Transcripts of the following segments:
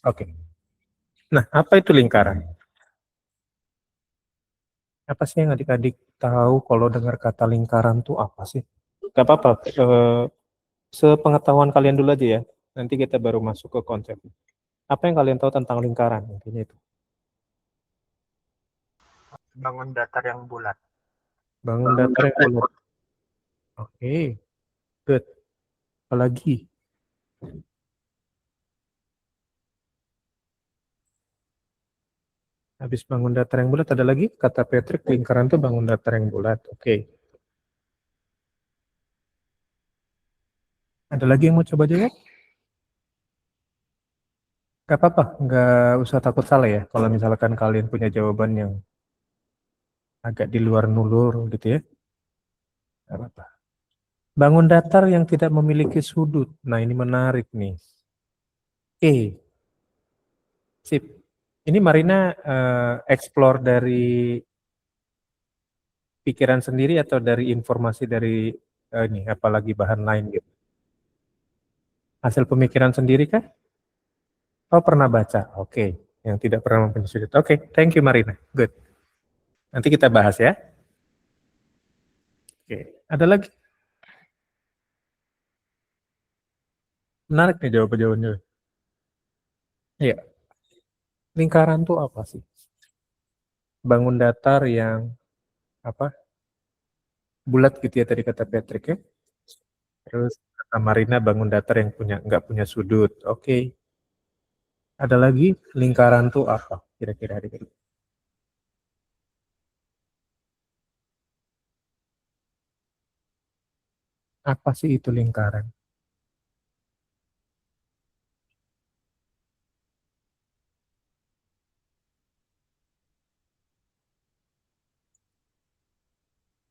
Oke. Nah, apa itu lingkaran? Apa sih yang adik-adik tahu kalau dengar kata lingkaran tuh apa sih? Gak apa-apa, sepengetahuan kalian dulu aja ya. Nanti kita baru masuk ke konsep. Apa yang kalian tahu tentang lingkaran? Intinya itu. Bangun datar yang bulat. Bangun datar yang bulat. Oke, good. Apalagi? Habis bangun datar yang bulat, ada lagi? Kata Patrick, lingkaran tuh bangun datar yang bulat. Oke. Ada lagi yang mau coba jawab? Gak apa-apa, nggak usah takut salah ya. Kalau misalkan kalian punya jawaban yang agak di luar nulur gitu ya. Gak apa-apa. Bangun datar yang tidak memiliki sudut. Nah, ini menarik nih. Oke, sip. Ini Marina explore dari pikiran sendiri atau dari informasi dari ini, apalagi bahan lain gitu. Hasil pemikiran sendiri kah? Oh, pernah baca. Oke. Yang tidak pernah mempunyai sudut. Oke, thank you Marina. Good. Nanti kita bahas ya. Oke, ada lagi? Menarik nih jawaban-jawabannya. Iya. Lingkaran tuh apa sih? Bangun datar yang apa? Bulat gitu ya tadi kata Patrick ya. Terus kata Marina bangun datar yang nggak punya sudut. Oke. Ada lagi lingkaran tuh apa? Kira-kira adik-adik. Apa sih itu lingkaran?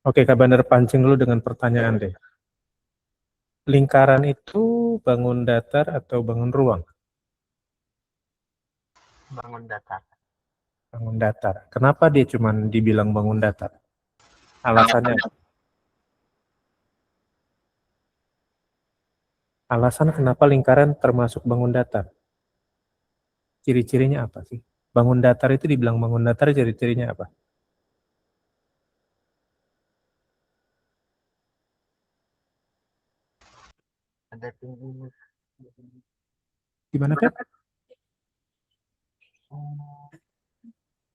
Oke, Kak Bandar pancing dulu dengan pertanyaan deh. Lingkaran itu bangun datar atau bangun ruang? Bangun datar. Bangun datar. Kenapa dia cuma dibilang bangun datar? Alasannya apa? Alasan kenapa lingkaran termasuk bangun datar? Ciri-cirinya apa sih? Bangun datar itu dibilang bangun datar, ciri-cirinya apa? Ada tinggi. Gimana kan?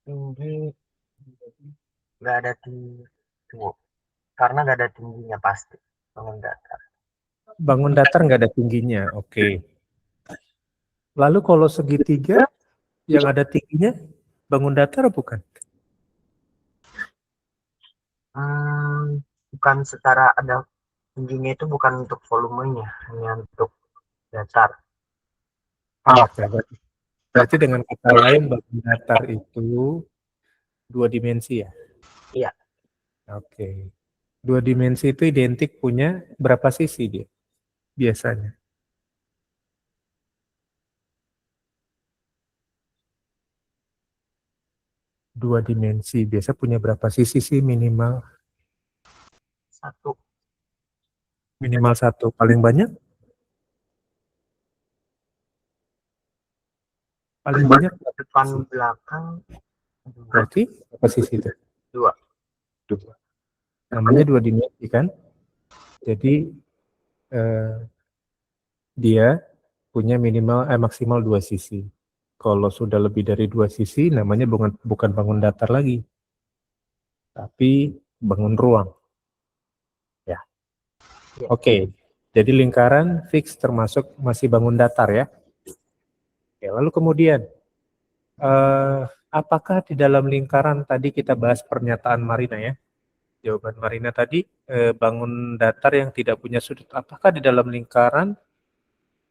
Tinggi. Nggak ada tinggi. Tunggu. Karena nggak ada tingginya pasti. Bangun datar. Bangun datar nggak ada tingginya, oke. Lalu kalau segitiga yang ada tingginya, bangun datar bukan? Bukan secara ada tingginya itu bukan untuk volumenya, hanya untuk datar. Oke, berarti dengan kata lain bangun datar itu dua dimensi ya? Iya, Oke. Dua dimensi itu identik punya berapa sisi dia biasanya? Dua dimensi biasa punya berapa sisi sih minimal? satu. Minimal satu, paling banyak? Paling banyak berapa Depan sisi? belakang dua. Berarti berapa sisi itu? Dua. Dua. Namanya dua dimensi kan? Jadi eh, dia punya minimal maksimal dua sisi. Kalau sudah lebih dari dua sisi, namanya bukan bangun datar lagi, tapi bangun ruang. Ya, Ya. oke. Jadi lingkaran fix termasuk masih bangun datar ya. Oke, lalu kemudian, apakah di dalam lingkaran tadi kita bahas pernyataan Marina ya? Jawaban Marina tadi bangun datar yang tidak punya sudut. Apakah di dalam lingkaran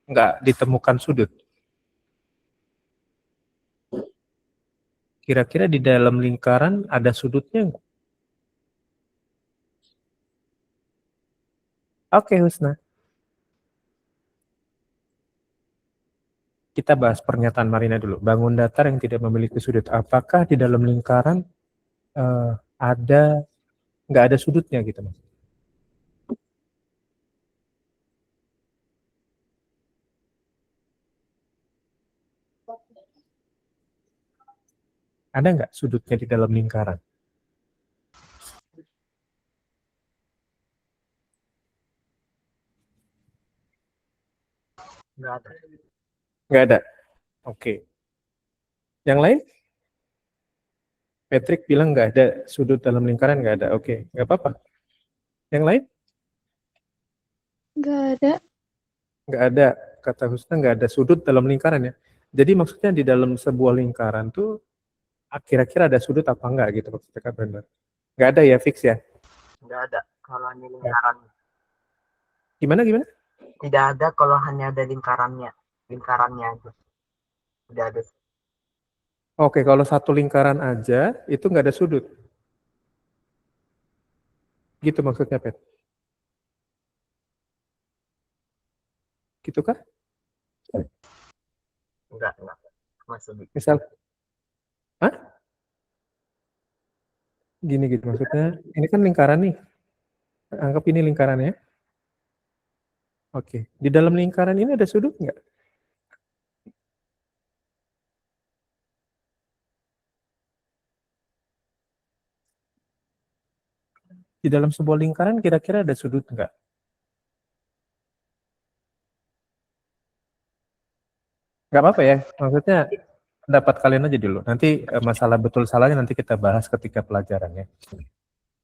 nggak ditemukan sudut? Kira-kira di dalam lingkaran ada sudutnya nggak? Oke, Husna. Kita bahas pernyataan Marina dulu. Bangun datar yang tidak memiliki sudut. Apakah di dalam lingkaran eh, ada nggak ada sudutnya gitu, Mas? Ada nggak sudutnya di dalam lingkaran? Nggak ada. Nggak ada. Oke. Yang lain? Patrick bilang nggak ada sudut dalam lingkaran, nggak ada. Oke, nggak apa-apa. Yang lain? Nggak ada. Nggak ada. Kata Husna nggak ada sudut dalam lingkaran ya. Jadi maksudnya di dalam sebuah lingkaran tuh kira-kira ada sudut apa enggak gitu maksudnya Kak Brenda. Nggak ada ya, fix ya? Nggak ada kalau hanya lingkarannya. Gimana? Tidak ada kalau hanya ada lingkarannya. Lingkarannya aja. Tidak ada. Oke, kalau satu lingkaran aja itu nggak ada sudut. Gitu maksudnya, Pet. Gitu kah? Enggak. Masih di. Misal, hah? Gini gitu maksudnya. Ini kan lingkaran nih. Anggap ini lingkarannya. Oke, di dalam lingkaran ini ada sudut nggak? Di dalam sebuah lingkaran kira-kira ada sudut nggak? Nggak apa-apa ya, maksudnya pendapat kalian aja dulu. Nanti masalah betul salahnya nanti kita bahas ketika pelajarannya.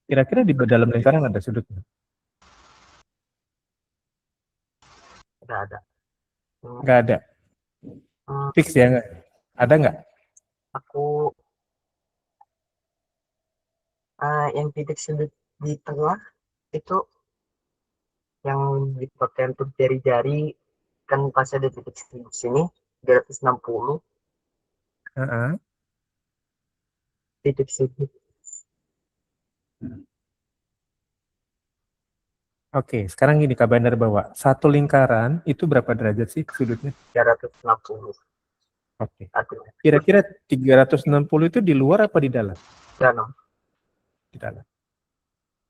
Kira-kira di dalam lingkaran ada sudut nggak? Nggak ada. Nggak ada. Fix ya nggak? Ada nggak? Aku yang titik sudut di tengah itu yang dipakai untuk jari-jari kan pas ada titik sudut sini 360 Heeh. titik sudut. Oke, sekarang gini Kak Bandar bawa. Satu lingkaran itu berapa derajat sih sudutnya? 360 Oke. artinya Kira-kira 360 itu di luar apa di dalam? dalam. Di dalam.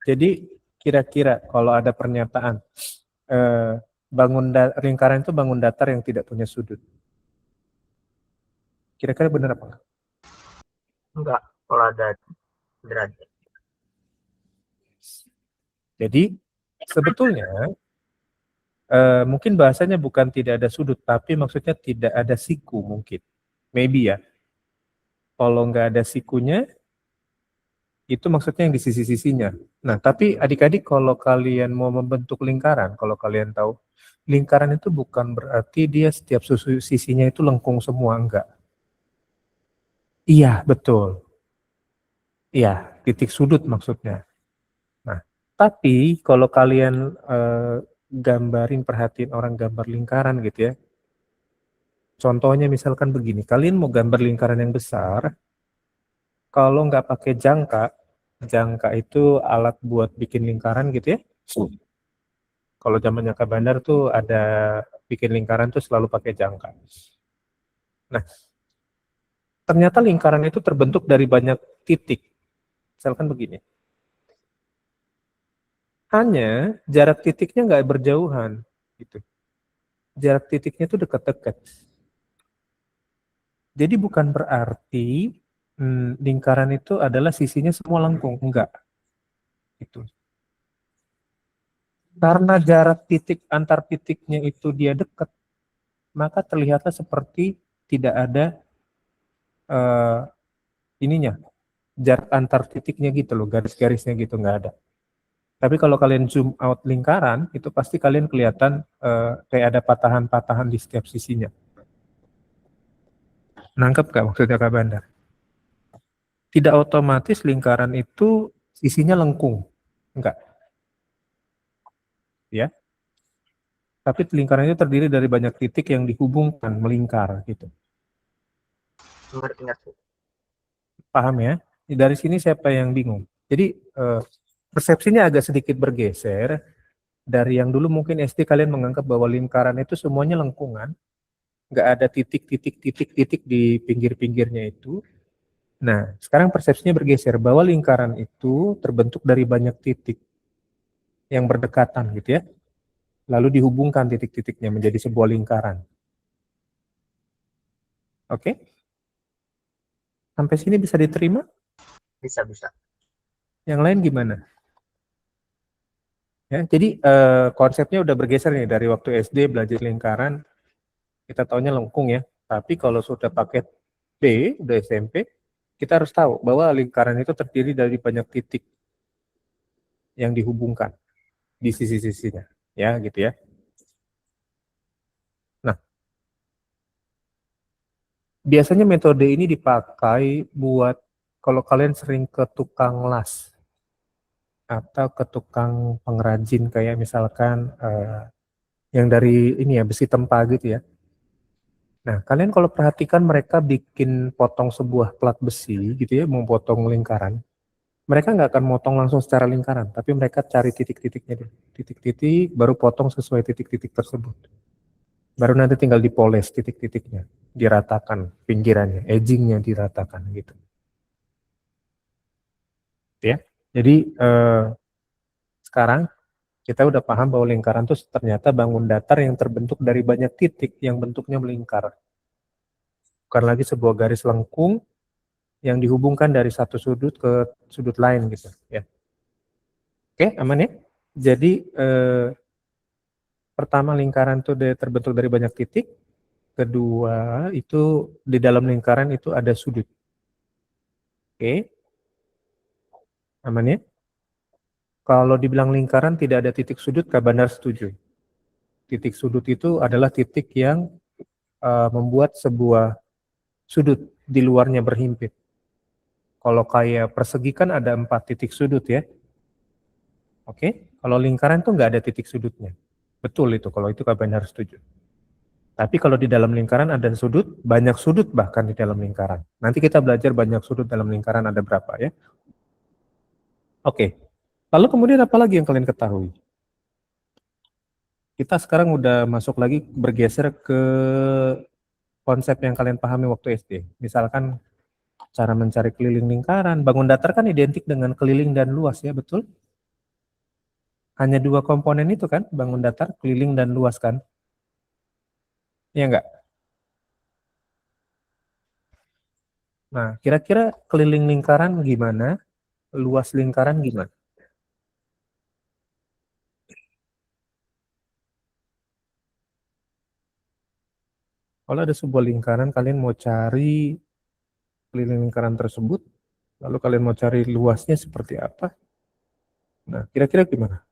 Jadi kira-kira kalau ada pernyataan lingkaran itu bangun datar yang tidak punya sudut. Kira-kira benar apa enggak? Enggak kalau ada derajat. Jadi sebetulnya mungkin bahasanya bukan tidak ada sudut, tapi maksudnya tidak ada siku mungkin. Maybe ya. Kalau nggak ada sikunya, itu maksudnya yang di sisi-sisinya. Nah, tapi adik-adik kalau kalian mau membentuk lingkaran, kalau kalian tahu, lingkaran itu bukan berarti dia setiap sisinya itu lengkung semua, enggak. Iya, betul. Iya, titik sudut maksudnya. Nah, tapi kalau kalian perhatiin orang gambar lingkaran gitu ya. Contohnya misalkan begini, kalian mau gambar lingkaran yang besar, kalau nggak pakai jangka, jangka itu alat buat bikin lingkaran gitu ya. Kalau zamannya Kak Bandar tuh ada bikin lingkaran tuh selalu pakai jangka. Nah, ternyata lingkaran itu terbentuk dari banyak titik. Misalkan begini. Hanya jarak titiknya nggak berjauhan. Gitu. Jarak titiknya itu dekat-dekat. Jadi bukan berarti lingkaran itu adalah sisinya semua lengkung. Enggak. Itu. Karena jarak titik antar titiknya itu dia dekat, maka terlihatlah seperti tidak ada ininya, jarak antar titiknya gitu loh, garis-garisnya gitu nggak ada. Tapi kalau kalian zoom out lingkaran, itu pasti kalian kelihatan kayak ada patahan-patahan di setiap sisinya. Nangkep nggak maksudnya Kak Bandar? Tidak otomatis lingkaran itu sisinya lengkung, enggak, ya. Tapi lingkaran itu terdiri dari banyak titik yang dihubungkan, melingkar gitu. Ngerti. Paham ya? Dari sini siapa yang bingung? Jadi persepsinya agak sedikit bergeser dari yang dulu mungkin SD kalian menganggap bahwa lingkaran itu semuanya lengkungan, nggak ada titik-titik di pinggir-pinggirnya itu. Nah, sekarang persepsinya bergeser bahwa lingkaran itu terbentuk dari banyak titik yang berdekatan gitu ya. Lalu dihubungkan titik-titiknya menjadi sebuah lingkaran. Oke? Sampai sini bisa diterima? Bisa. Yang lain gimana? Ya, jadi konsepnya udah bergeser nih dari waktu SD belajar lingkaran, kita taunya lengkung ya. Tapi kalau sudah pakai D, udah SMP, kita harus tahu bahwa lingkaran itu terdiri dari banyak titik yang dihubungkan di sisi-sisinya, ya gitu ya. Nah, biasanya metode ini dipakai buat kalau kalian sering ke tukang las atau ke tukang pengrajin kayak misalkan yang dari ini ya besi tempa gitu ya. Nah, kalian kalau perhatikan mereka bikin potong sebuah plat besi gitu ya, mau potong lingkaran, mereka nggak akan motong langsung secara lingkaran, tapi mereka cari titik-titiknya dulu. Titik-titik, baru potong sesuai titik-titik tersebut. Baru nanti tinggal dipoles titik-titiknya, diratakan pinggirannya, edgingnya diratakan gitu. Ya, jadi sekarang kita udah paham bahwa lingkaran itu ternyata bangun datar yang terbentuk dari banyak titik yang bentuknya melingkar. Bukan lagi sebuah garis lengkung yang dihubungkan dari satu sudut ke sudut lain gitu ya. Oke, aman ya? Jadi pertama lingkaran itu terbentuk dari banyak titik, kedua itu di dalam lingkaran itu ada sudut. Oke, aman ya? Kalau dibilang lingkaran tidak ada titik sudut, Kak Bandar setuju. Titik sudut itu adalah titik yang membuat sebuah sudut di luarnya berhimpit. Kalau kayak persegi kan ada 4 titik sudut ya. Oke, kalau lingkaran tuh nggak ada titik sudutnya. Betul itu, kalau itu Kak Bandar setuju. Tapi kalau di dalam lingkaran ada sudut, banyak sudut bahkan di dalam lingkaran. Nanti kita belajar banyak sudut dalam lingkaran ada berapa ya. Oke, lalu kemudian apa lagi yang kalian ketahui? Kita sekarang udah masuk lagi bergeser ke konsep yang kalian pahami waktu SD. Misalkan cara mencari keliling lingkaran, bangun datar kan identik dengan keliling dan luas ya, betul? Hanya dua komponen itu kan, bangun datar, keliling dan luas kan? Iya enggak? Nah, kira-kira keliling lingkaran gimana? Luas lingkaran gimana? Kalau ada sebuah lingkaran, kalian mau cari keliling lingkaran tersebut, lalu kalian mau cari luasnya seperti apa? Nah, kira-kira gimana?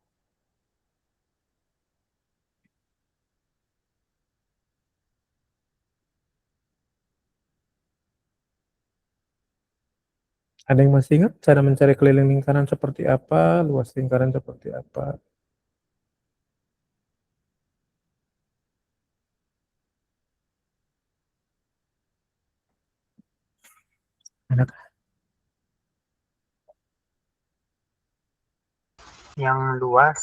Ada yang masih ingat cara mencari keliling lingkaran seperti apa, luas lingkaran seperti apa? Anak, Yang luas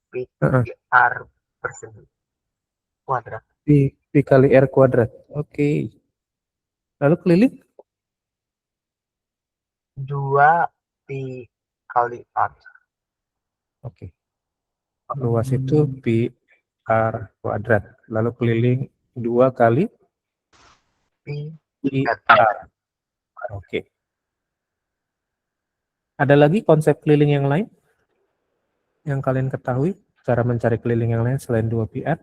PR persegi kuadrat. P kali R kuadrat. Oke. Lalu keliling? 2 pi kali R. Oke. Luas itu pi R kuadrat. Lalu keliling 2 kali Pi pi R. R. Oke. Ada lagi konsep keliling yang lain yang kalian ketahui? Cara mencari keliling yang lain selain 2 pi R?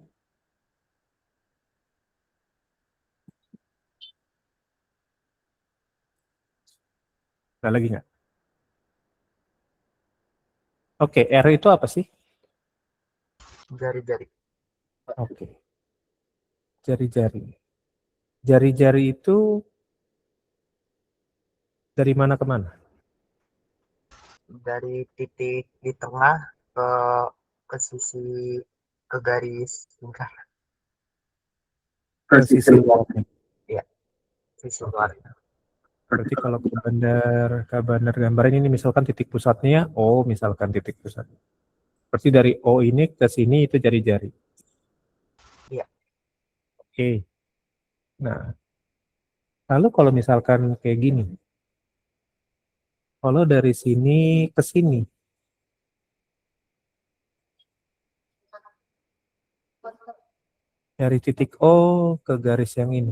Ada lagi nggak? Oke, R itu apa sih? Jari-jari. Oke, jari-jari. Jari-jari itu dari mana ke mana? Dari titik di tengah ke sisi ke garis lingkar. Ke sisi luarnya. Ya, sisi Oke. luar. Berarti kalau ke bandar gambaran ini misalkan titik pusatnya O, misalkan titik pusat. Berarti dari O ini ke sini itu jari-jari. Iya, Oke. Nah, lalu kalau misalkan kayak gini, kalau dari sini ke sini, dari titik O ke garis yang ini.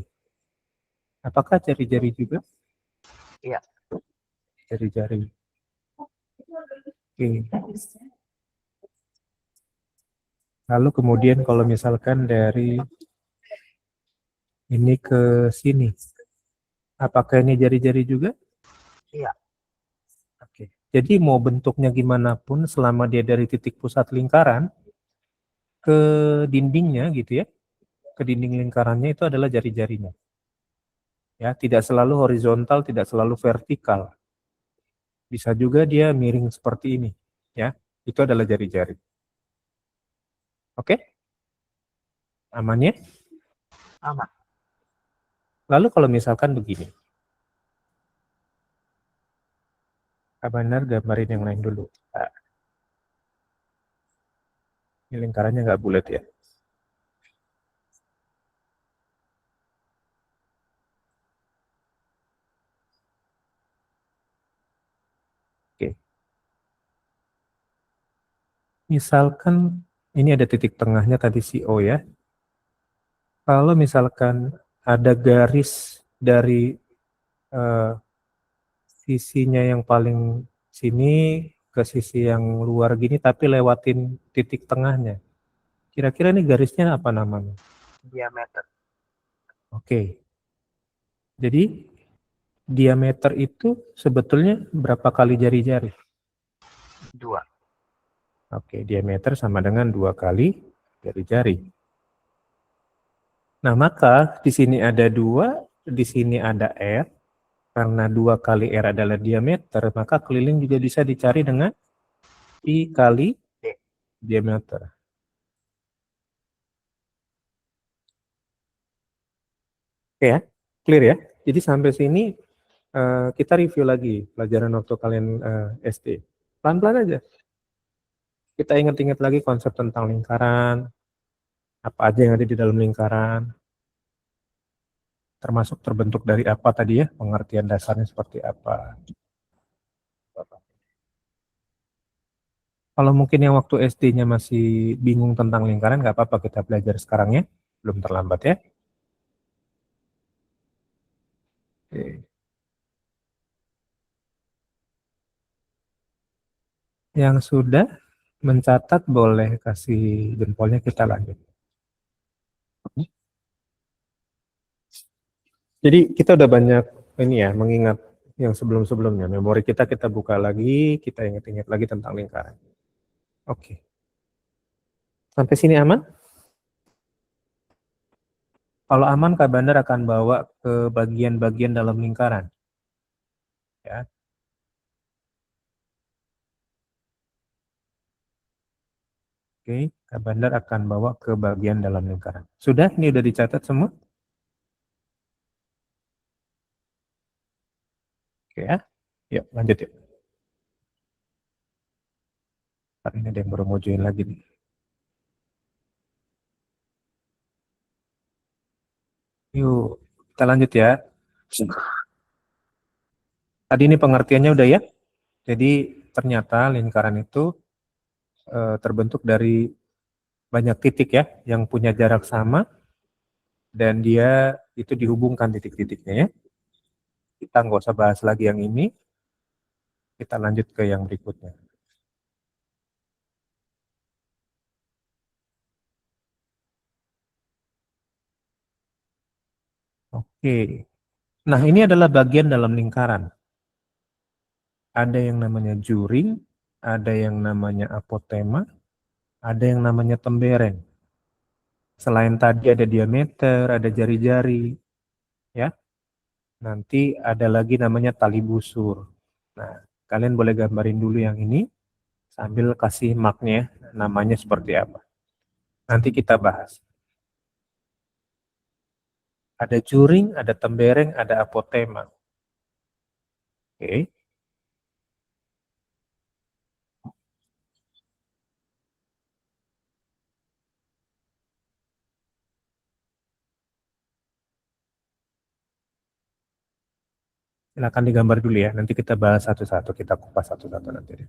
Apakah jari-jari juga? Iya. Jari-jari. Oke. Lalu kemudian kalau misalkan dari ini ke sini, apakah ini jari-jari juga? Iya. Oke. Jadi mau bentuknya gimana pun selama dia dari titik pusat lingkaran ke dindingnya gitu ya, ke dinding lingkarannya itu adalah jari-jarinya. Ya, tidak selalu horizontal, tidak selalu vertikal. Bisa juga dia miring seperti ini, ya. Itu adalah jari-jari. Oke? Aman ya? Aman. Lalu kalau misalkan begini, benar gambarin yang lain dulu. Nah, ini lingkarannya nggak bulat ya. Oke. Misalkan ini ada titik tengahnya tadi si O ya. Kalau misalkan ada garis dari eh, sisinya yang paling sini ke sisi yang luar gini tapi lewatin titik tengahnya. Kira-kira ini garisnya apa namanya? Diameter. Oke. Jadi diameter itu sebetulnya berapa kali jari-jari? 2. Oke, diameter sama dengan 2 kali jari-jari. Nah, maka di sini ada 2, di sini ada R. Karena 2 kali R adalah diameter, maka keliling juga bisa dicari dengan I kali D. diameter. Oke ya, clear ya. Jadi sampai sini kita review lagi pelajaran waktu kalian SD. Pelan-pelan aja. Kita ingat-ingat lagi konsep tentang lingkaran, apa aja yang ada di dalam lingkaran, termasuk terbentuk dari apa tadi ya, pengertian dasarnya seperti apa. Kalau mungkin yang waktu SD-nya masih bingung tentang lingkaran, nggak apa-apa kita belajar sekarang ya, belum terlambat ya. Oke. Yang sudah mencatat boleh kasih jempolnya, kita lanjut. Jadi kita udah banyak ini ya, mengingat yang sebelum-sebelumnya. Memori kita buka lagi, kita ingat-ingat lagi tentang lingkaran. Oke. Sampai sini aman? Kalau aman, Kak Bandar akan bawa ke bagian-bagian dalam lingkaran. Ya. Oke, Kak Bandar akan bawa ke bagian dalam lingkaran. Sudah? Ini udah dicatat semua? Oke ya. Yuk, lanjut yuk. Hari ini ada yang baru mau join lagi nih. Yuk, kita lanjut ya. Tadi ini pengertiannya udah ya. Jadi ternyata lingkaran itu terbentuk dari banyak titik ya, yang punya jarak sama, dan dia itu dihubungkan titik-titiknya ya. Kita nggak usah bahas lagi yang ini, kita lanjut ke yang berikutnya. Oke, nah ini adalah bagian dalam lingkaran. Ada yang namanya juring, ada yang namanya apotema, ada yang namanya tembereng. Selain tadi ada diameter, ada jari-jari, ya. Nanti ada lagi namanya tali busur. Nah, kalian boleh gambarin dulu yang ini sambil kasih marknya, namanya seperti apa. Nanti kita bahas. Ada juring, ada tembereng, ada apotema. Oke. Silakan digambar dulu ya. Nanti kita bahas satu-satu, kita kupas satu-satu nanti.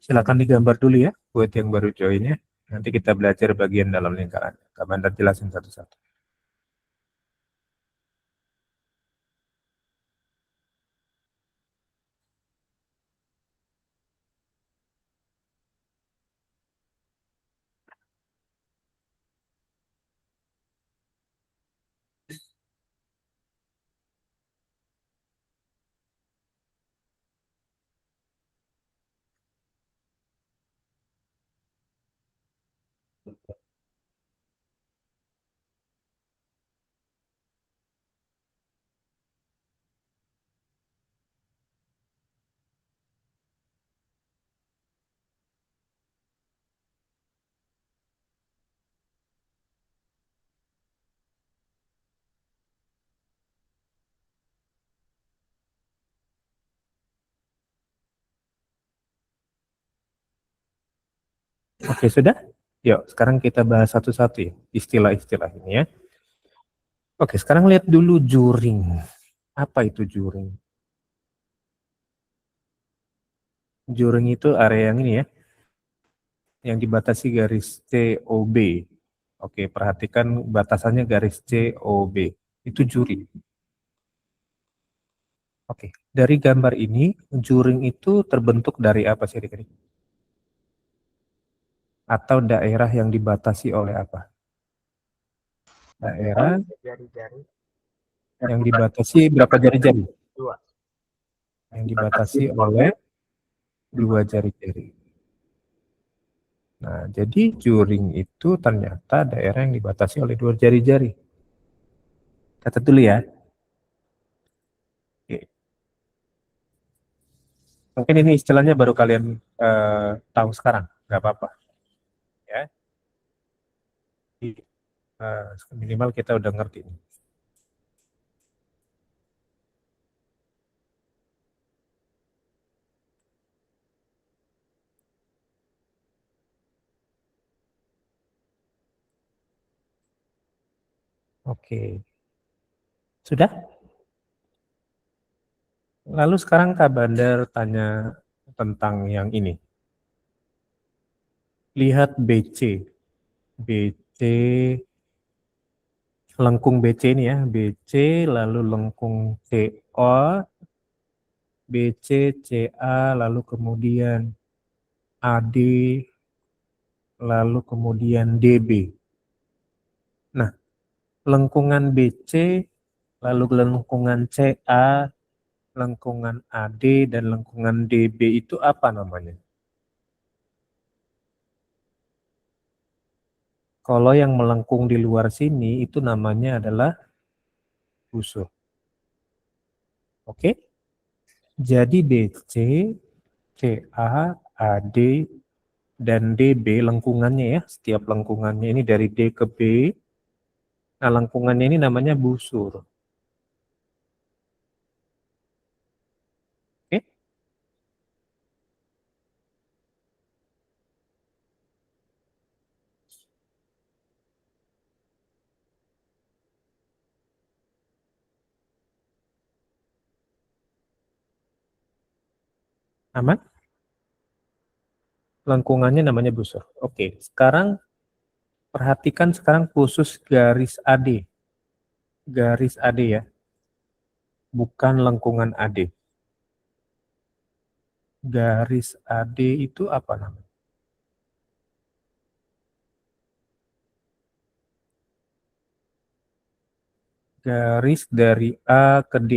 Silakan digambar dulu ya buat yang baru join ya. Nanti kita belajar bagian dalam lingkaran. Kak Bandar jelasin satu-satu. Oke, sudah? Yuk, sekarang kita bahas satu-satu ya, istilah-istilah ini ya. Oke, sekarang lihat dulu juring. Apa itu juring? Juring itu area yang ini ya, yang dibatasi garis COB. Oke, perhatikan batasannya garis COB. Itu juring. Oke, dari gambar ini, juring itu terbentuk dari apa sih, Rik? Atau daerah yang dibatasi oleh apa? Daerah Jari-jari yang dibatasi berapa jari-jari? dua. Yang dibatasi oleh dua jari-jari. Nah, jadi juring itu ternyata daerah yang dibatasi oleh dua jari-jari. Catat dulu ya. Oke. Mungkin ini istilahnya baru kalian tahu sekarang, nggak apa-apa. Ya, minimal kita udah ngerti. Oke, sudah? Lalu sekarang Kak Bandar tanya tentang yang ini. Lihat BC. BC, lengkung BC ini ya. BC, lalu lengkung CO, BC, CA, lalu kemudian AD, lalu kemudian DB. Nah, lengkungan BC, lalu lengkungan CA, lengkungan AD, dan lengkungan DB itu apa namanya? Kalau yang melengkung di luar sini itu namanya adalah busur. Oke? Jadi BC, CA, AD, dan DB lengkungannya ya, setiap lengkungannya ini dari D ke B. Nah, lengkungannya ini namanya busur. Oke? Aman? Lengkungannya namanya busur. Oke, sekarang perhatikan sekarang khusus garis AD. Garis AD ya, bukan lengkungan AD. Garis AD itu apa namanya? Garis dari A ke D.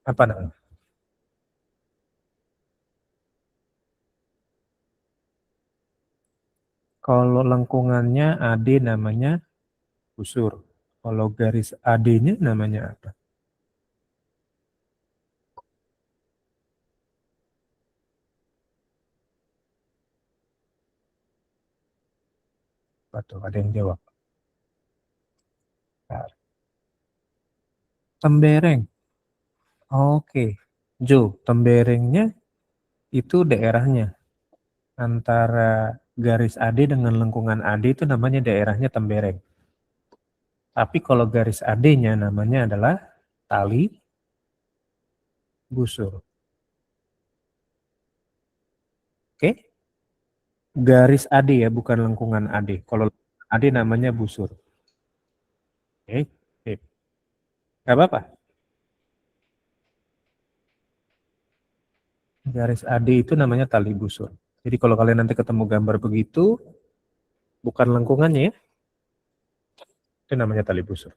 Apa namanya? Kalau lengkungannya AD namanya busur. Kalau garis AD-nya namanya apa? Atau ada yang jawab? Nah, tembereng. Oke. Jo, temberengnya itu daerahnya. Antara garis AD dengan lengkungan AD itu namanya daerahnya tembereng. Tapi kalau garis AD-nya namanya adalah tali busur. Oke? Garis AD ya, bukan lengkungan AD. Kalau AD namanya busur. Oke? Sip. Nggak apa-apa. Garis AD itu namanya tali busur. Jadi kalau kalian nanti ketemu gambar begitu, bukan lengkungannya ya, itu namanya tali busur.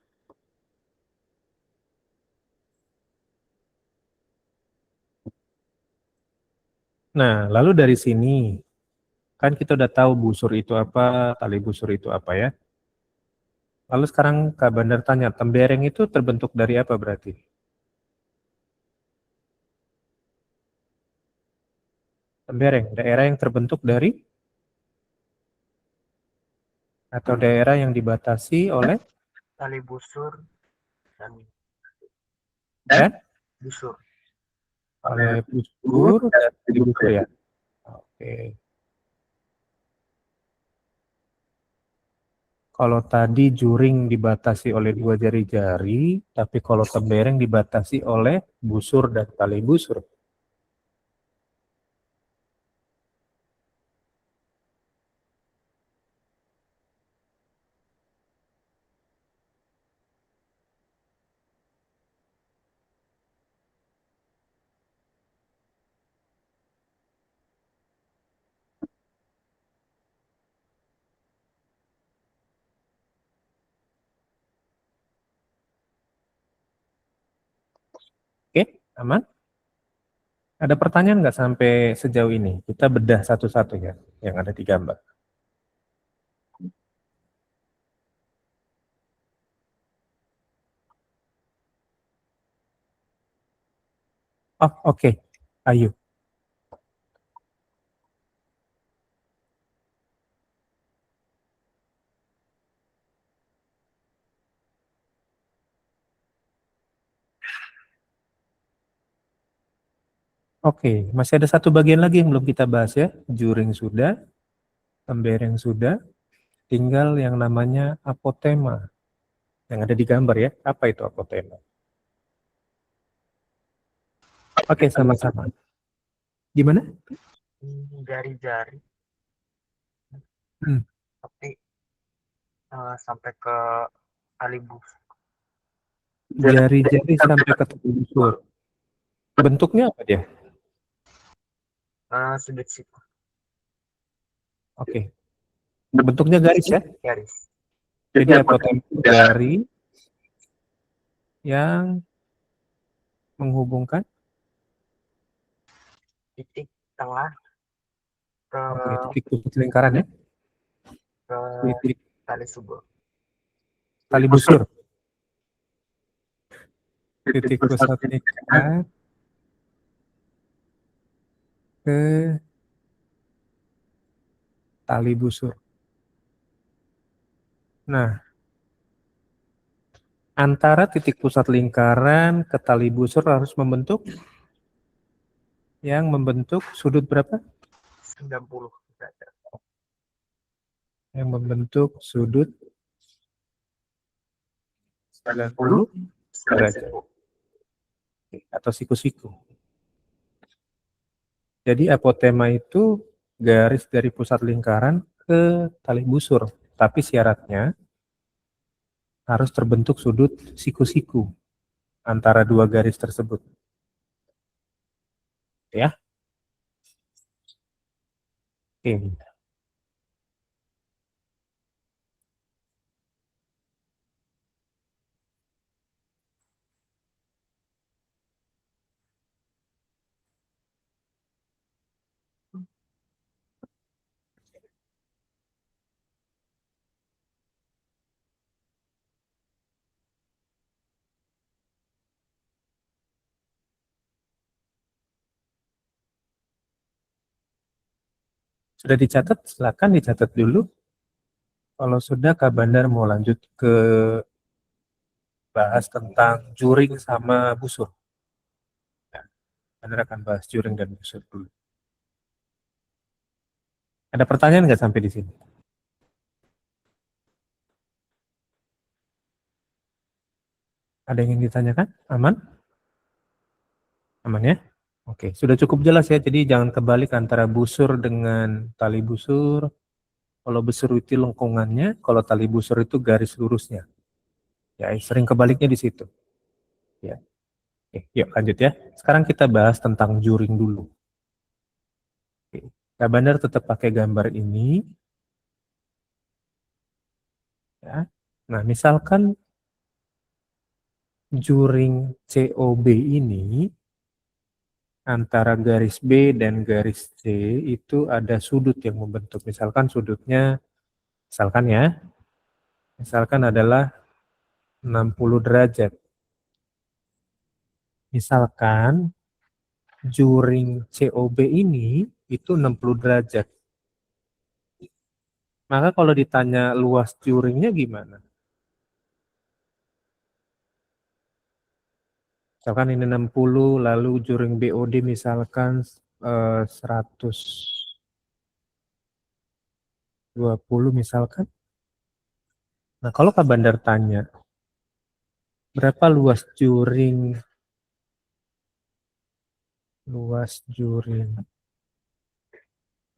Nah, lalu dari sini, kan kita udah tahu busur itu apa, tali busur itu apa ya. Lalu sekarang Kak Bandar tanya, tembereng itu terbentuk dari apa berarti? Tembereng, daerah yang terbentuk dari, atau daerah yang dibatasi oleh, Tali busur dan dan busur. oleh busur dan tali busur ya. Oke. Kalau tadi juring dibatasi oleh dua jari-jari, tapi kalau tembereng dibatasi oleh busur dan tali busur. Oke, aman? Ada pertanyaan nggak sampai sejauh ini? Kita bedah satu-satu ya, yang ada di gambar. Oh, oke. Ayo. Oke, masih ada satu bagian lagi yang belum kita bahas ya. Juring sudah, tembereng sudah, tinggal yang namanya apotema yang ada di gambar ya. Apa itu apotema? Oke, sama-sama. Gimana? Jari-jari, Hmm, tapi sampai ke tali busur. Jari-jari sampai ke tali busur. Bentuknya apa dia? Sudut siku, Oke, bentuknya garis ya. garis. Jadi apotema itu dari yang menghubungkan, Titik tengah ke oke, titik pusat lingkaran ya. ke Titik tali subur. tali busur. Titik pusat lingkaran ke tali busur. Nah, antara titik pusat lingkaran ke tali busur harus membentuk yang membentuk sudut berapa? 90 derajat. Yang membentuk sudut 90 Sudut derajat siku. atau siku-siku. Jadi apotema itu garis dari pusat lingkaran ke tali busur, tapi syaratnya harus terbentuk sudut siku-siku antara dua garis tersebut. Ya, oke. Sudah dicatat? Silakan dicatat dulu. Kalau sudah, Kak Bandar mau lanjut ke bahas tentang juring sama busur. Nah, Bandar akan bahas juring dan busur dulu. Ada pertanyaan nggak sampai di sini? Ada yang ingin ditanyakan? Aman? Aman ya? Oke, sudah cukup jelas ya. Jadi jangan kebalik antara busur dengan tali busur. Kalau busur itu lengkungannya, kalau tali busur itu garis lurusnya. Ya, sering kebaliknya di situ. Ya. Oke, yuk lanjut ya. Sekarang kita bahas tentang juring dulu. Oke. Kak Bandar tetap pakai gambar ini. Ya. Nah, misalkan juring COB ini antara garis B dan garis C itu ada sudut yang membentuk. Misalkan ya, misalkan adalah 60 derajat. Misalkan juring COB ini itu 60 derajat. Maka kalau ditanya luas juringnya gimana? Misalkan ini 60, lalu juring BOD misalkan 120 misalkan. Nah, kalau Kak Bandar tanya, berapa luas juring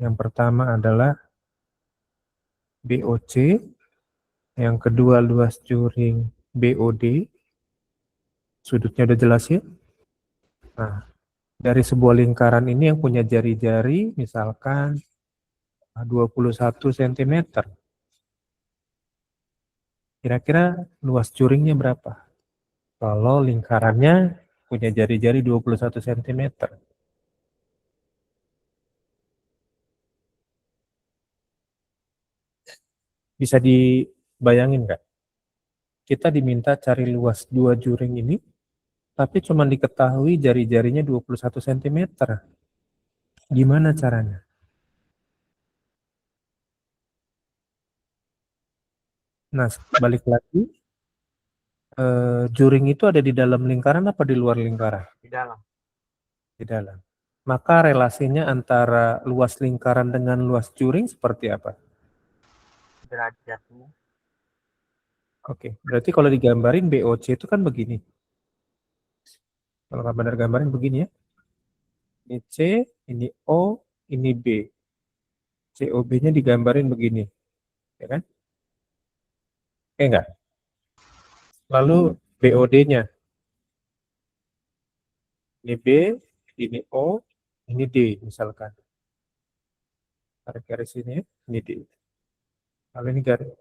yang pertama adalah BOC, yang kedua luas juring BOD, sudutnya udah jelas ya. Nah, dari sebuah lingkaran ini yang punya jari-jari misalkan 21 cm. Kira-kira luas juringnya berapa? Kalau lingkarannya punya jari-jari 21 cm. Bisa dibayangin nggak? Kita diminta cari luas dua juring ini, tapi cuma diketahui jari-jarinya 21 cm. Gimana caranya? Nah, balik lagi, juring itu ada di dalam lingkaran apa di luar lingkaran? Di dalam. Di dalam. Maka relasinya antara luas lingkaran dengan luas juring seperti apa? Derajatnya. Oke, berarti kalau digambarin BOC itu kan begini. Kalau nggak benar gambarin begini ya. Ini C, ini O, ini B. COB-nya digambarin begini, ya kan? Enggak. Lalu BOD-nya, ini B, ini O, ini D misalkan. Tarik garis ini ya, ini D. Lalu ini garis.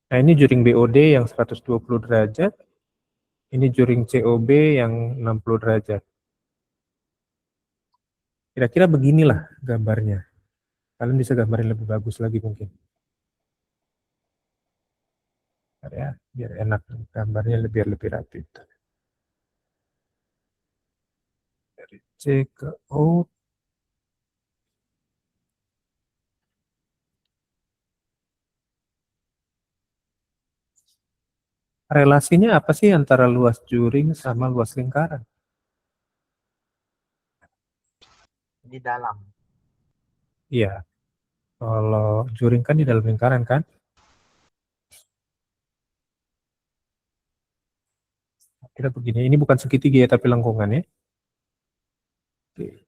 Nah, ini juring BOD yang 120 derajat, ini juring COB yang 60 derajat. Kira-kira beginilah gambarnya. Kalian bisa gambarin lebih bagus lagi mungkin. Ya, biar enak gambarnya lebih rapi. Dari C ke O. Relasinya apa sih antara luas juring sama luas lingkaran? Di dalam. Iya, kalau juring kan di dalam lingkaran kan? Kira begini, ini bukan segitiga ya, tapi lengkungan ya. Oke.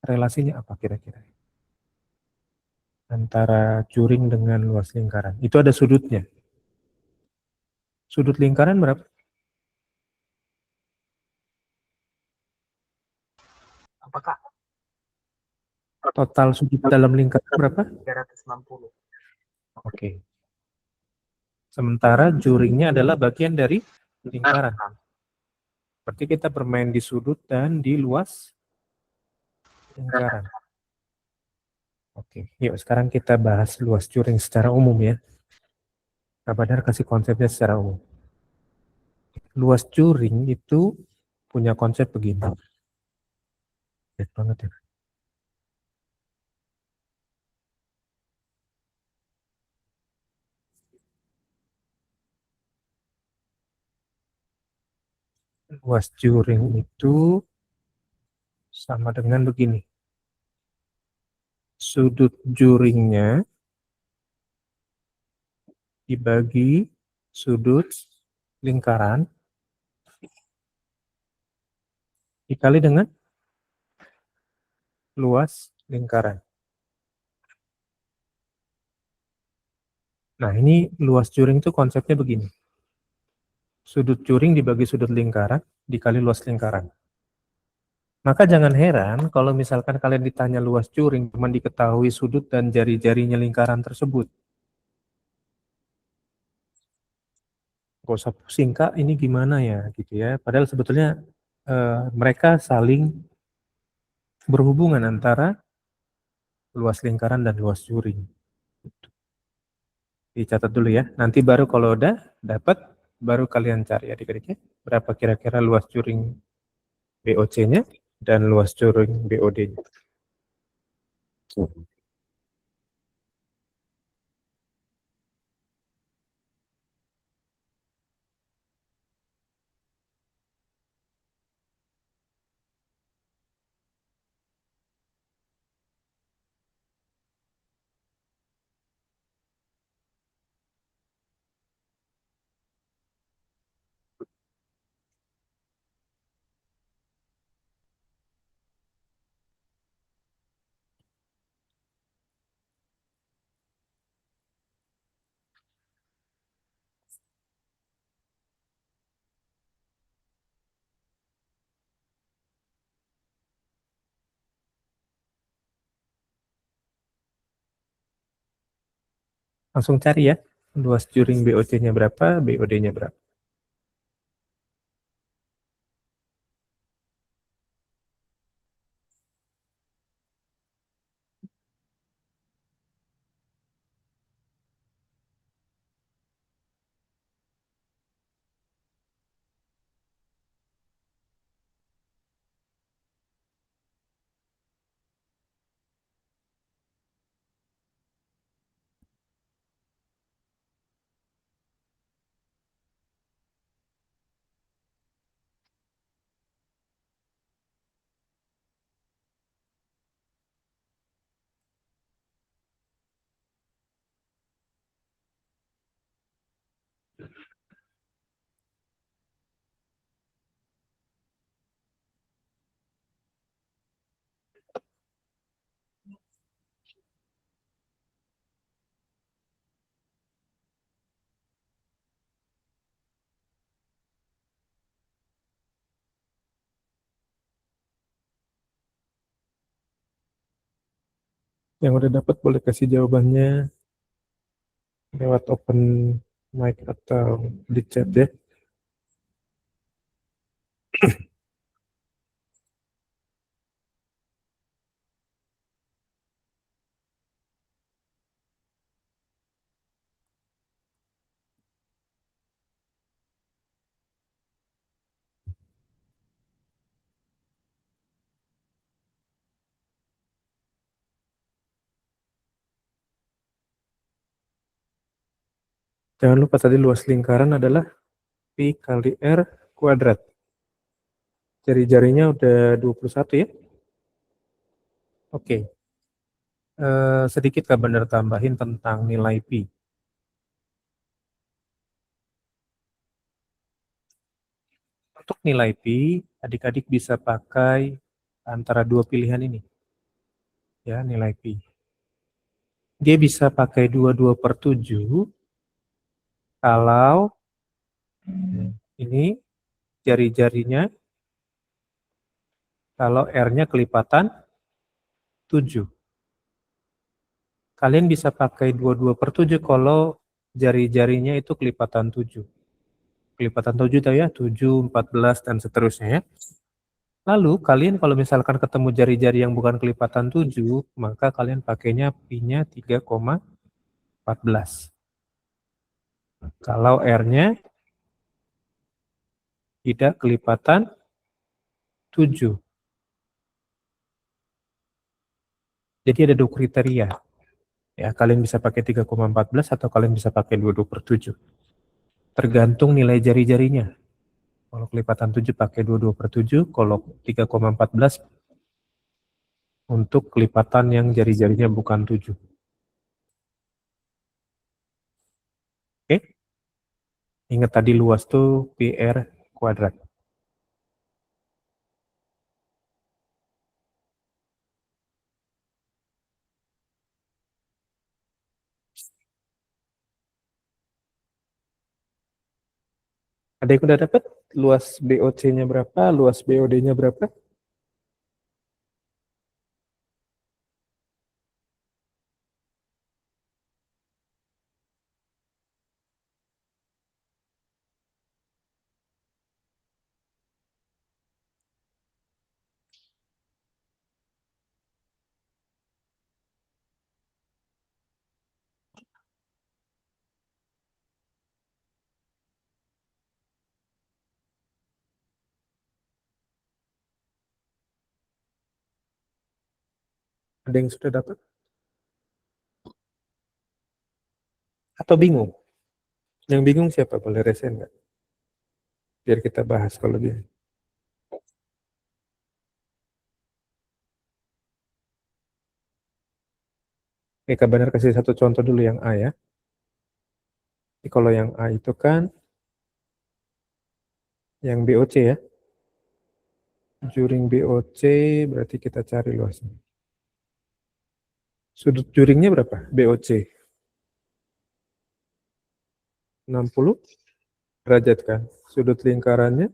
Relasinya apa kira-kira? Antara juring dengan luas lingkaran. Itu ada sudutnya. Sudut lingkaran berapa? Apakah Total sudut dalam lingkaran berapa? 360? Oke. Sementara juringnya adalah bagian dari lingkaran. Berarti kita bermain di sudut dan di luas lingkaran. Oke, yuk sekarang kita bahas luas juring secara umum ya. Kak Badar kasih konsepnya secara umum. Luas juring itu punya konsep begini. Baik banget ya. Luas juring itu sama dengan begini. Sudut juringnya dibagi sudut lingkaran dikali dengan luas lingkaran. Nah, ini luas curing itu konsepnya begini. Sudut curing dibagi sudut lingkaran dikali luas lingkaran. Maka jangan heran kalau misalkan kalian ditanya luas curing, cuma diketahui sudut dan jari-jarinya lingkaran tersebut. Gak usah pusing, Kak, ini gimana ya gitu ya. Padahal sebetulnya mereka saling berhubungan antara luas lingkaran dan luas curing. Dicatat dulu ya. Nanti baru kalau udah dapat, baru kalian cari adik-adik ya. Berapa kira-kira luas curing BOC-nya dan luas curing BOD-nya. Langsung cari ya. Luas curing BOC-nya berapa, BOD-nya berapa. Yang udah dapat boleh kasih jawabannya lewat open mic atau di chat ya. Jangan lupa tadi luas lingkaran adalah Pi kali R kuadrat. Jari-jarinya udah 21 ya. Oke. Sedikit benar tambahin tentang nilai Pi. Untuk nilai Pi, adik-adik bisa pakai antara dua pilihan ini. Ya, nilai Pi. Dia bisa pakai 22/7 kalau ini jari-jarinya, kalau R-nya kelipatan 7. Kalian bisa pakai 22/7 kalau jari-jarinya itu kelipatan 7. Kelipatan 7 tahu ya, 7, 14, dan seterusnya ya. Lalu kalian kalau misalkan ketemu jari-jari yang bukan kelipatan 7, maka kalian pakainya pi-nya 3,14. Kalau R-nya tidak kelipatan 7. Jadi ada dua kriteria. Ya, kalian bisa pakai 3,14 atau kalian bisa pakai 22/7. Tergantung nilai jari-jarinya. Kalau kelipatan 7 pakai 22/7, kalau 3,14 untuk kelipatan yang jari-jarinya bukan 7. Oke? Ingat tadi luas tuh PR kuadrat. Ada yang udah dapat? Luas BOC-nya berapa? Luas BOD-nya berapa? Ada yang sudah dapat? Atau bingung? Yang bingung siapa? Boleh resen nggak? Biar kita bahas kalau dia. Oke, Kak Banar kasih satu contoh dulu yang A ya. Jadi kalau yang A itu kan yang BOC ya. Juring BOC berarti kita cari luasnya. Sudut juringnya berapa? BOC 60 derajat kan. Sudut lingkarannya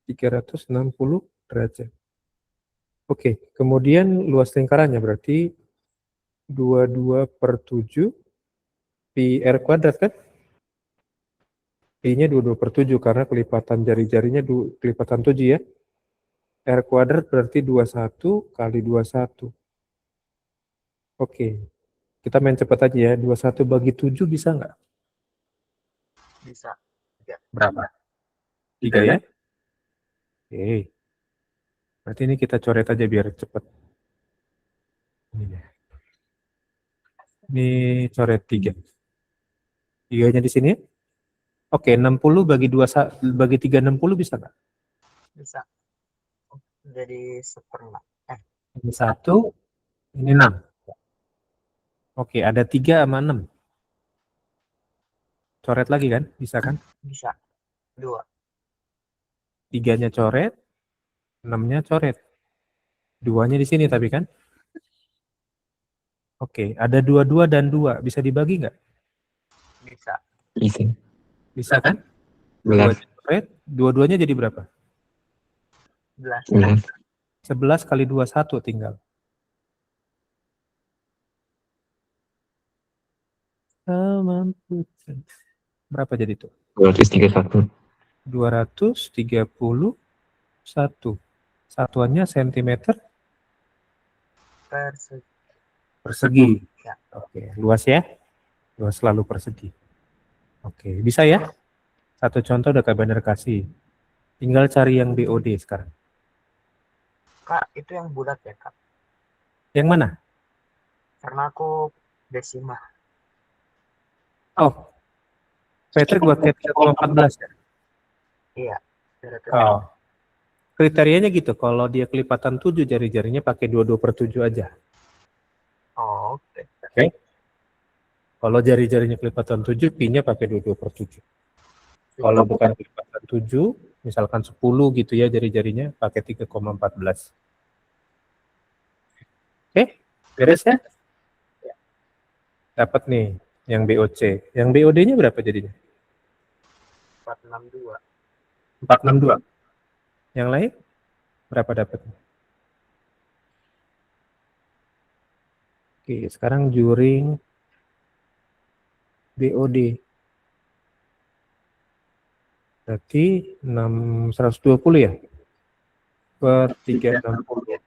360 derajat. Oke, kemudian luas lingkarannya berarti 22/7 pi R kuadrat kan? Pi-nya 22/7 karena kelipatan jari-jarinya kelipatan 7 ya. R kuadrat berarti 21 kali 21. Oke, kita main cepat aja ya. 21 bagi 7 bisa nggak? Bisa. Berapa? 3 ya? Oke. Berarti ini kita coret aja biar cepat. Ini coret 3. 3-nya di sini. Oke, 60 bagi 2 bagi 3 60 bisa nggak? Bisa. Jadi 1/6. Ini 1, ini 6. Oke, ada 3 sama 6. Coret lagi kan? Bisa kan? Bisa. 2. 3-nya coret, 6-nya coret. 2-nya di sini tapi kan? Oke, ada 22 dan 2. Bisa dibagi nggak? Bisa. Bisa kan? 2 11. coret, dua-duanya jadi berapa? 11. 11 kali 21 tinggal. Berapa jadi itu? 231. 231. Satuannya sentimeter Persegi. persegi. Ya. Oke, luas ya? Luas selalu persegi. Oke, bisa ya? Satu contoh udah Kak Bandar kasih. Tinggal cari yang BOD sekarang. Kak, itu yang bulat ya, Kak? Yang mana? Karena aku desimal. Oh, Patrick buat kayak 3,14 ya? Iya. Oh. Kriterianya gitu, kalau dia kelipatan 7 jari-jarinya pakai 22/7 aja. Oh, oke. Oke. Kalau jari-jarinya kelipatan 7, pi-nya pakai 22/7. Kalau bukan kelipatan 7, misalkan 10 gitu ya jari-jarinya, pakai 3,14. Oke, beres ya? Dapat nih yang BOC. Yang BOD-nya berapa jadinya? 462. 462. Yang lain berapa dapatnya? Oke, sekarang juring BOD. Berarti 120 ya? Per 360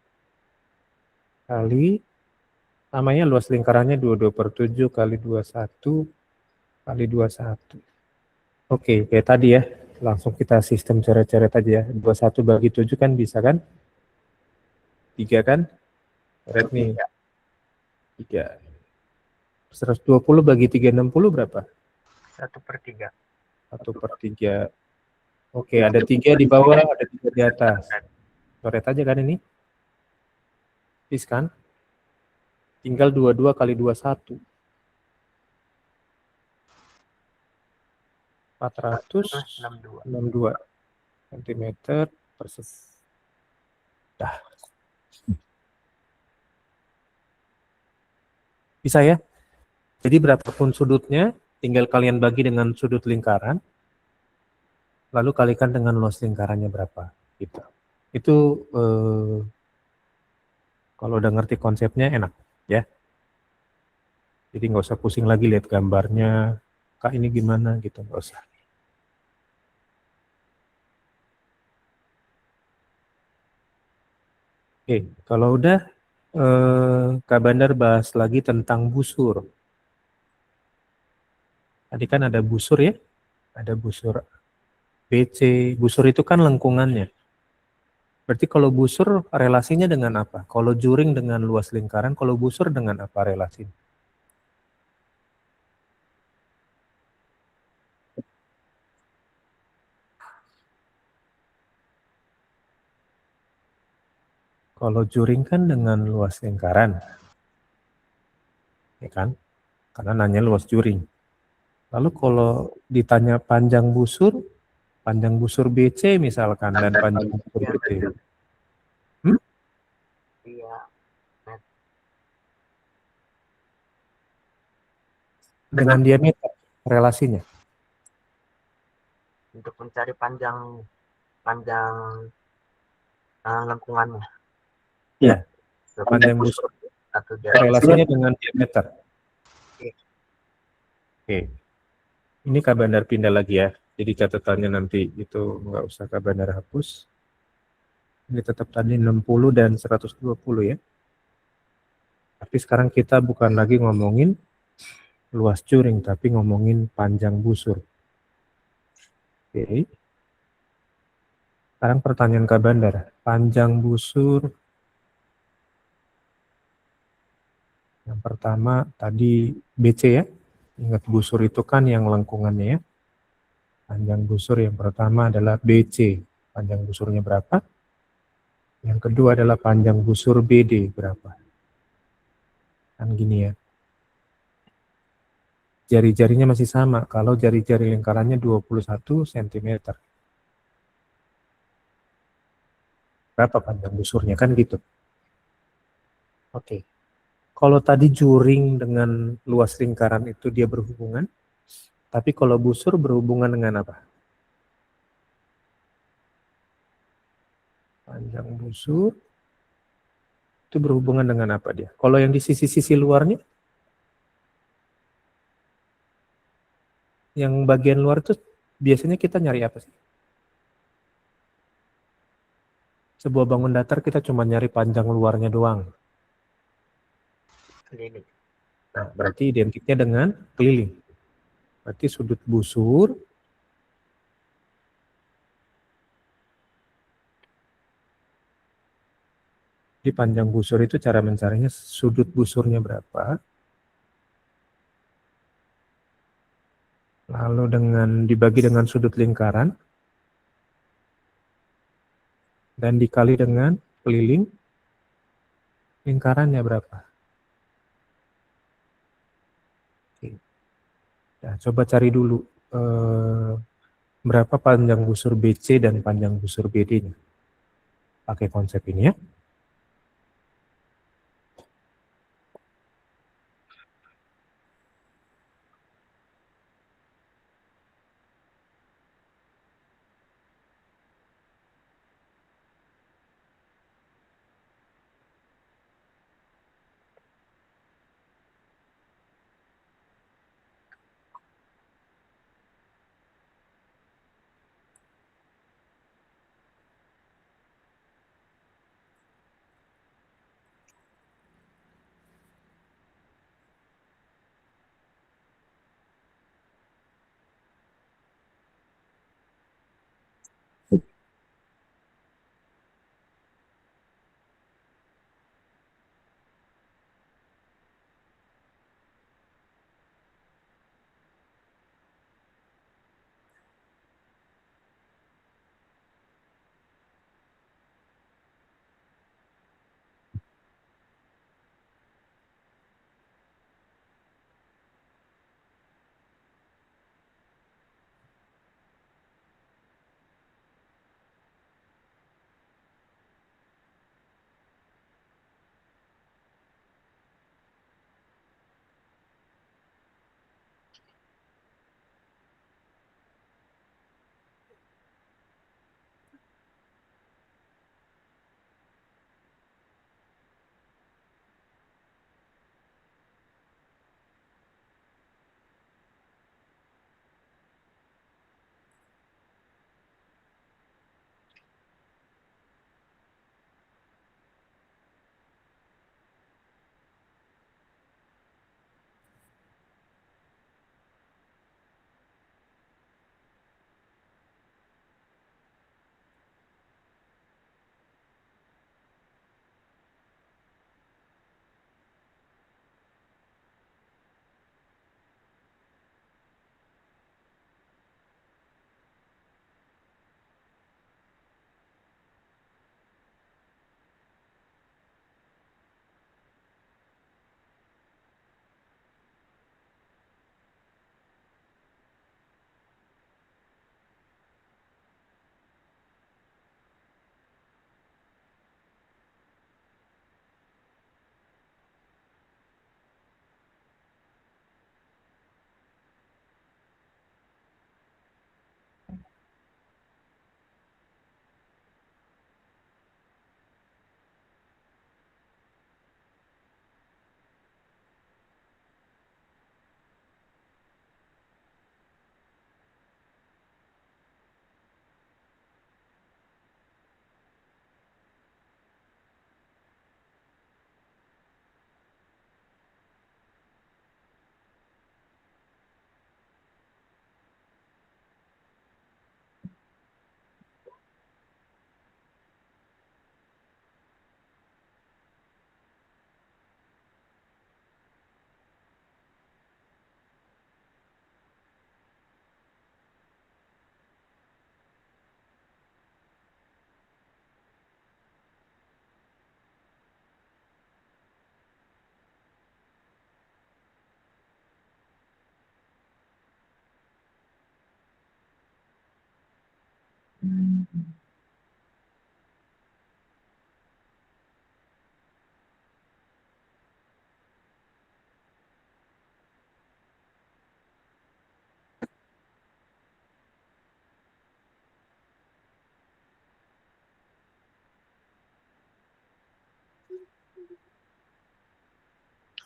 kali, namanya luas lingkarannya 22/7 kali 21 kali 21. Oke, kayak tadi ya. Langsung kita sistem coret-coret aja ya. 21 bagi 7 kan bisa kan? 3 kan? Coret nih. 3. 120 bagi 360 berapa? 1/3. 1/3. Oke, ada 3 di bawah, ada 3 di atas. Coret aja kan ini? Bis kan? Tinggal 22 kali 21. 462 cm persegi. Dah. Bisa ya? Jadi berapapun sudutnya, tinggal kalian bagi dengan sudut lingkaran. lalu kalikan dengan luas lingkarannya berapa, gitu. Itu kalau udah ngerti konsepnya enak, ya. Jadi nggak usah pusing lagi lihat gambarnya, Kak ini gimana gitu, nggak usah. Oke, kalau udah Kak Bandar bahas lagi tentang busur. Tadi kan ada busur ya, ada busur BC, busur itu kan lengkungannya. Berarti kalau busur relasinya dengan apa? Kalau juring dengan luas lingkaran, kalau busur dengan apa relasinya? Kalau juring kan dengan luas lingkaran, ya kan? Karena nanya luas juring. Lalu kalau ditanya panjang busur BC misalkan dan panjang busur Iya, BD, betul. hmm? Iya, nah, Dengan diameter relasinya. untuk mencari panjang panjang lengkungannya. Ya, Panjang panjang busur busur atau jarak. relasinya dengan diameter. Iya, Oke, ini Kak Bandar pindah lagi ya. Jadi catatannya nanti itu nggak usah Kak Bandar hapus. Ini tetap tadi 60 dan 120 ya. Tapi sekarang kita bukan lagi ngomongin luas juring, tapi ngomongin panjang busur. Oke. Sekarang pertanyaan Kak Bandar. Panjang busur yang pertama tadi BC ya. Ingat busur itu kan yang lengkungannya ya. Panjang busur yang pertama adalah BC. Panjang busurnya berapa? Yang kedua adalah panjang busur BD berapa? Kan gini ya. Jari-jarinya masih sama. Kalau jari-jari lingkarannya 21 cm. Berapa panjang busurnya? Kan gitu. Oke. Kalau tadi juring dengan luas lingkaran itu dia berhubungan. Tapi kalau busur berhubungan dengan apa? Panjang busur itu berhubungan dengan apa dia? Kalau yang di sisi-sisi luarnya, yang bagian luar itu biasanya kita nyari apa sih? Sebuah bangun datar kita cuma nyari panjang luarnya doang. keliling. Nah, berarti identiknya dengan keliling. Berarti sudut busur di panjang busur itu cara mencarinya sudut busurnya berapa. Lalu dengan dibagi dengan sudut lingkaran dan dikali dengan keliling lingkarannya berapa. Oke. Nah, coba cari dulu berapa panjang busur BC dan panjang busur BD-nya. Pakai konsep ini ya.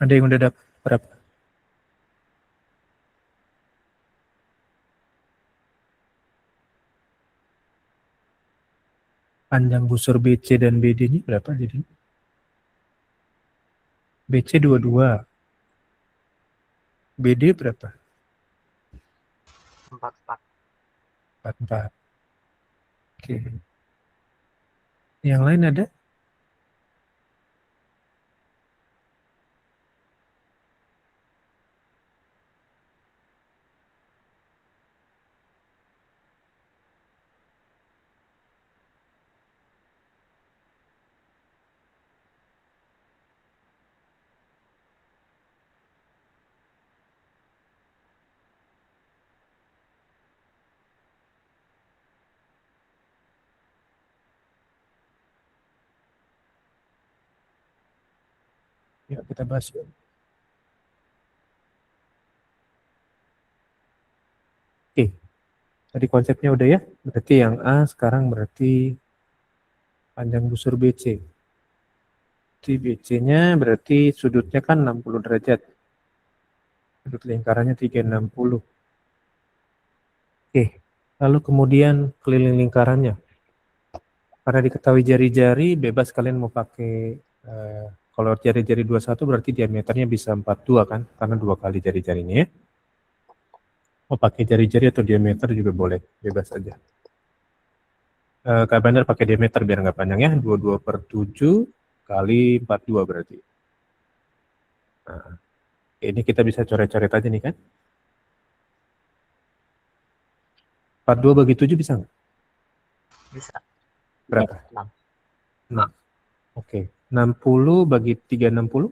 Ada yang udah dapat berapa? Panjang busur BC dan BD-nya berapa jadi? BC 22, BD berapa? 44. 44. Oke. Yang lain ada? Ya, kita bahas yuk. Oke, tadi konsepnya udah ya. Berarti yang A sekarang berarti panjang busur BC. Di BC-nya berarti sudutnya kan 60 derajat. Sudut lingkarannya 360. Oke, lalu kemudian keliling lingkarannya. Karena diketahui jari-jari, bebas kalian mau pakai, kalau jari-jari 21 berarti diameternya bisa 42 kan, karena 2 kali jari-jarinya ya. Mau pakai jari-jari atau diameter juga boleh, bebas aja. Kak Bandar pakai diameter biar nggak panjang ya, 22/7 kali 42 berarti. Nah, ini kita bisa coret-coret aja nih kan. 42 bagi 7 bisa nggak? Bisa. Berapa? 6. 6. Oke, 60 bagi 360?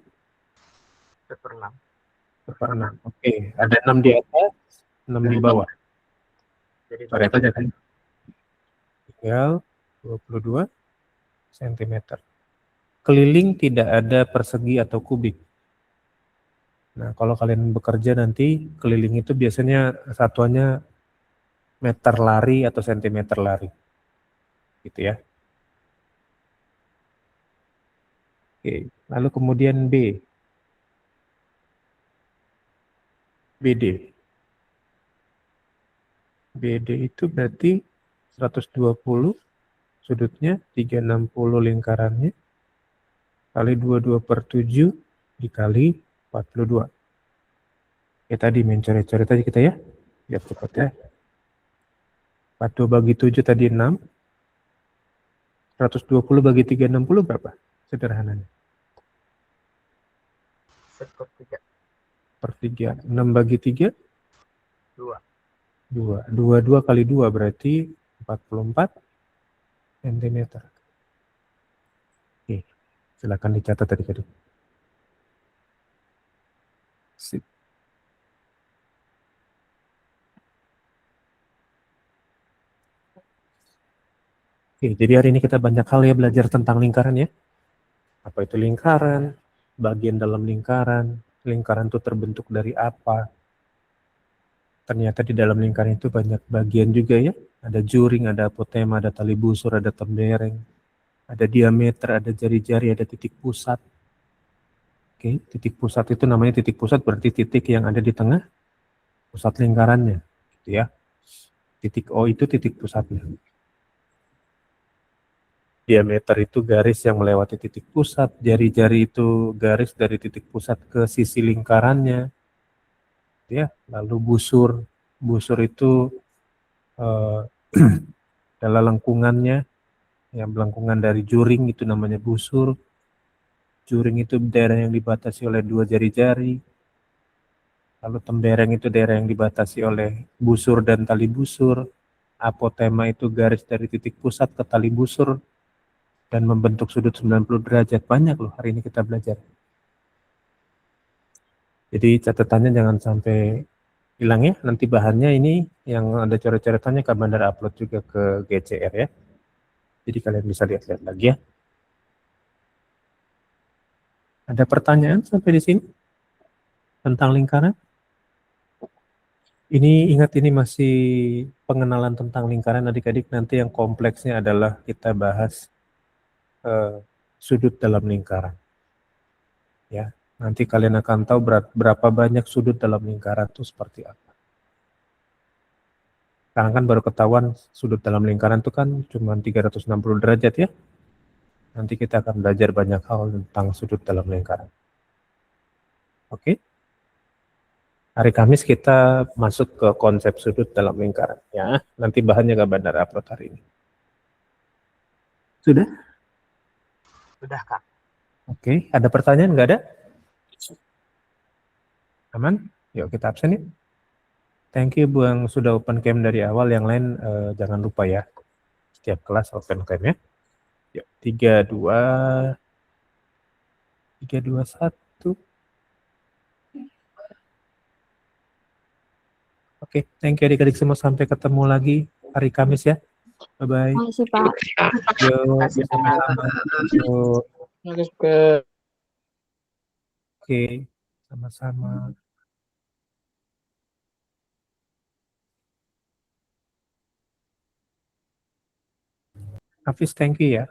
1/6. 6. Oke, ada 6 di atas, 6 di bawah. Jadi Coret aja kan. Tinggal 22 cm. Keliling tidak ada persegi atau kubik. Nah, kalau kalian bekerja nanti, keliling itu biasanya satuannya meter lari atau sentimeter lari. Gitu ya. Oke, lalu kemudian B. BD. BD itu berarti 120, sudutnya 360 lingkarannya, kali 22/7 dikali 42. Ya tadi main coret-coret aja kita ya, biar cepat ya. 42 bagi 7 tadi 6. 120 bagi 360 berapa? Sederhananya. 1/3. 1/3. 6 bagi 3? 2. 2. 22 kali 2 berarti 44 cm. Oke, silakan dicatat tadi. Sip. Oke, jadi hari ini kita banyak hal ya belajar tentang lingkaran ya. Apa itu lingkaran, bagian dalam lingkaran itu terbentuk dari apa. Ternyata di dalam lingkaran itu banyak bagian juga ya. Ada juring, ada apotema, ada tali busur, ada tembereng, ada diameter, ada jari-jari, ada titik pusat. Oke, titik pusat itu namanya titik pusat berarti titik yang ada di tengah pusat lingkarannya, gitu ya. Titik O itu titik pusatnya. Diameter itu garis yang melewati titik pusat, jari-jari itu garis dari titik pusat ke sisi lingkarannya, ya. Lalu busur itu eh, adalah lengkungannya, yang lengkungan dari juring itu namanya busur. Juring itu daerah yang dibatasi oleh 2 jari-jari. Lalu tembereng itu daerah yang dibatasi oleh busur dan tali busur. Apotema itu garis dari titik pusat ke tali busur dan membentuk sudut 90 derajat. Banyak loh hari ini kita belajar. Jadi catatannya jangan sampai hilang ya. Nanti bahannya ini yang ada coret-coretannya ke Bandar upload juga ke GCR ya. Jadi kalian bisa lihat-lihat lagi ya. Ada pertanyaan sampai di sini tentang lingkaran? Ini ingat ini masih pengenalan tentang lingkaran adik-adik. Nanti yang kompleksnya adalah kita bahas sudut dalam lingkaran. Ya, nanti kalian akan tahu berapa banyak sudut dalam lingkaran itu seperti apa. Sekarang kan baru ketahuan sudut dalam lingkaran itu kan cuma 360 derajat ya. Nanti kita akan belajar banyak hal tentang sudut dalam lingkaran. Oke? Hari Kamis kita masuk ke konsep sudut dalam lingkaran. Ya, nanti bahannya ke Bandar upload hari ini. Sudah? Sudah, Kak. Oke, ada pertanyaan nggak ada? Aman? Yuk kita absen ya. Thank you Bu yang sudah open cam dari awal. Yang lain jangan lupa ya. Setiap kelas open cam ya. Yuk, 3, 2, 1. Oke, thank you adik-adik semua. Sampai ketemu lagi hari Kamis ya. Bye-bye. Makasih Pak. Yuk, Kasih, Kak. sama-sama. Yuk, Makasih Pak. oke, sama-sama. Hafiz, thank you ya.